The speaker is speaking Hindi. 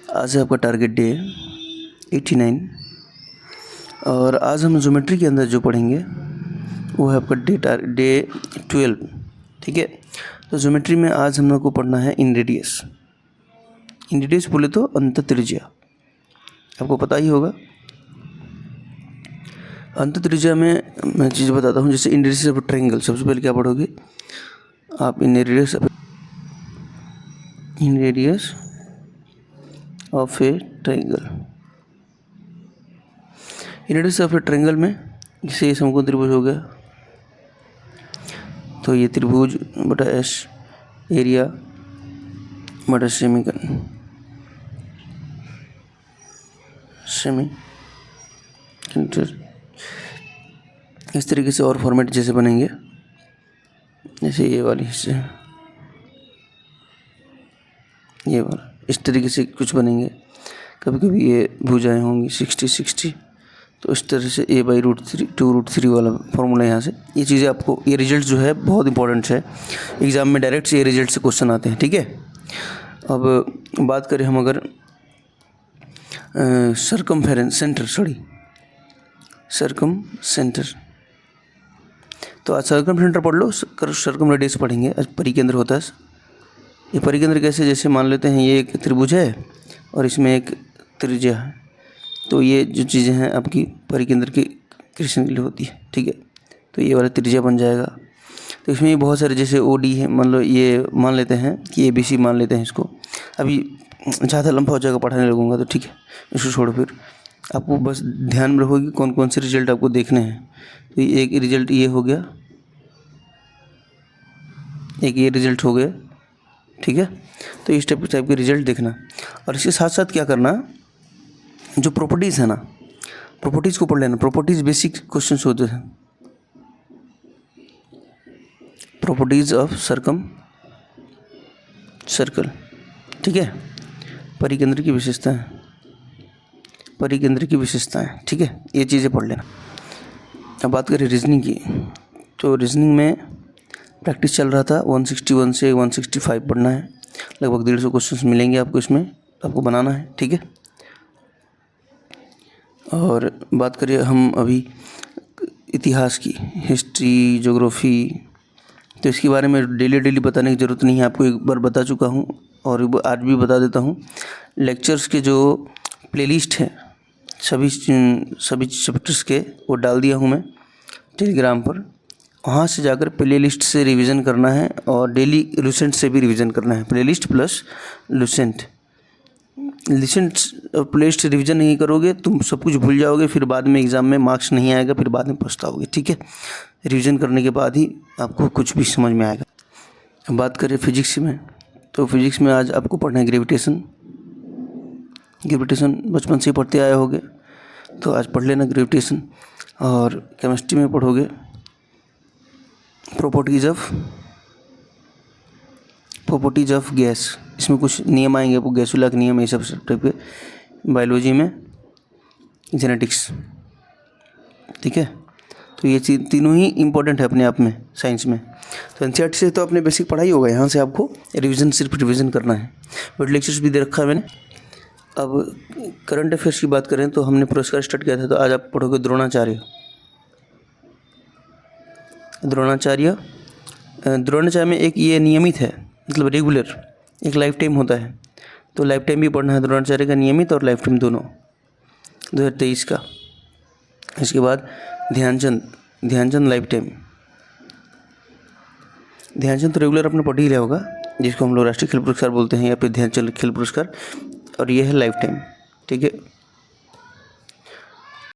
आज है आपका टारगेट डे 89 और आज हम ज्योमेट्री के अंदर जो पढ़ेंगे वो है आपका डे 12। ठीक है, तो ज्योमेट्री में आज हम लोग को पढ़ना है इन रेडियस। इन रेडियस बोले तो अंत त्रिज्या, आपको पता ही होगा। अंत त्रिज्या में मैं चीज़ बताता हूँ, जैसे इन रेडियस ऑफ ट्रायंगल। सबसे पहले क्या पढ़ोगे आप? इन radius of A triangle. In radius of A triangle में जैसे ये समकोण त्रिभुज हो गया, तो ये त्रिभुज बटा एस एरिया बटा सेमीकन इस तरीके से और फॉर्मेट जैसे बनेंगे, जैसे ये वाली हिस्से, ये वाला इस तरीके से कुछ बनेंगे। कभी कभी ये भुजाएं होंगी 60-60, तो इस तरह से a/√3 2√3 वाला फॉर्मूला यहाँ से। ये चीज़ें आपको, ये रिजल्ट जो है बहुत इंपॉर्टेंट है, एग्ज़ाम में डायरेक्ट से ये रिजल्ट से क्वेश्चन आते हैं। ठीक है, अब बात करें हम अगर सरकम सेंटर, तो आज सरकम सेंटर पढ़ लो, सरकम रेडियस पढ़ेंगे। आज परिकेंद्र होता है। ये परिकेंद्र कैसे, जैसे मान लेते हैं ये एक त्रिभुज है और इसमें एक त्रिज्या है, तो ये जो चीज़ें हैं आपकी परिकेंद्र की क्रिएशन के लिए होती है। ठीक है, तो ये वाला त्रिज्या बन जाएगा। तो इसमें ये बहुत सारे, जैसे OD है, मान लो ये मान लेते हैं कि ABC मान लेते हैं इसको। अभी ज़्यादा लंबा हो जाएगा पढ़ाने लगूंगा, तो ठीक है इसको छोड़ो। फिर आपको बस ध्यान में रखोगे कौन कौन से रिजल्ट आपको देखने हैं। तो एक रिजल्ट ये हो गया, एक ये रिजल्ट हो गया। ठीक है, तो इस टाइप के रिजल्ट देखना। और इसके साथ साथ क्या करना, जो प्रॉपर्टीज़ है ना, प्रॉपर्टीज़ को पढ़ लेना। प्रॉपर्टीज़ बेसिक क्वेश्चंस होते हैं। Properties of circle. ठीक है, परिकेंद्र की विशेषताएं। ठीक है, ये चीज़ें पढ़ लेना। अब बात करें रीजनिंग की, तो रीजनिंग में प्रैक्टिस चल रहा था। 161 से 165 पढ़ना है। लगभग 150 क्वेश्चंस मिलेंगे आपको इसमें, आपको बनाना है। ठीक है, और बात करिए हम अभी इतिहास की, हिस्ट्री, ज्योग्राफी, तो इसके बारे में डेली बताने की ज़रूरत नहीं है, आपको एक बार बता चुका हूँ और आज भी बता देता हूँ। लेक्चर्स के जो प्लेलिस्ट है सभी चैप्टर्स के, वो डाल दिया हूँ मैं टेलीग्राम पर। वहाँ से जाकर प्लेलिस्ट से रिवीजन करना है और डेली लुसेंट से भी रिवीजन करना है। Playlist plus Lucent playlist revision नहीं करोगे तुम सब कुछ भूल जाओगे, फिर बाद में एग्ज़ाम में मार्क्स नहीं आएगा, फिर बाद में पछताओगे। ठीक है, रिवीजन करने के बाद ही आपको कुछ भी समझ में आएगा। अब बात करें फिजिक्स में, तो फिजिक्स में आज आपको पढ़ना है ग्रेविटेशन बचपन से ही पढ़ते आए होगे, तो आज पढ़ लेना ग्रेविटेशन। और केमिस्ट्री में पढ़ोगे प्रॉपर्टीज़ ऑफ गैस। इसमें कुछ नियम आएंगे आपको, गैसुला के नियम, ये सब टाइप के। बायोलॉजी में जेनेटिक्स। ठीक है, तो ये तीनों ही इम्पोर्टेंट है अपने आप में साइंस में। तो NCERT से तो आपने बेसिक पढ़ाई होगा, यहाँ से आपको सिर्फ रिवीजन करना है। बट लेक्चर्स भी दे रखा है मैंने। अब करंट अफेयर्स की बात करें तो हमने पुरस्कार स्टार्ट किया था, तो आज आप पढ़ोगे द्रोणाचार्य में एक ये नियमित है, मतलब रेगुलर, एक लाइफ टाइम होता है, तो लाइफ टाइम भी पढ़ना है द्रोणाचार्य का, नियमित और लाइफ टाइम दोनों, 2023 का। इसके बाद ध्यानचंद लाइफ टाइम। ध्यानचंद तो रेगुलर अपने पढ़ ही लिया होगा, जिसको हम लोग राष्ट्रीय खेल पुरस्कार बोलते हैं या फिर ध्यानचंद खेल पुरस्कार, और ये है लाइफ टाइम। ठीक है,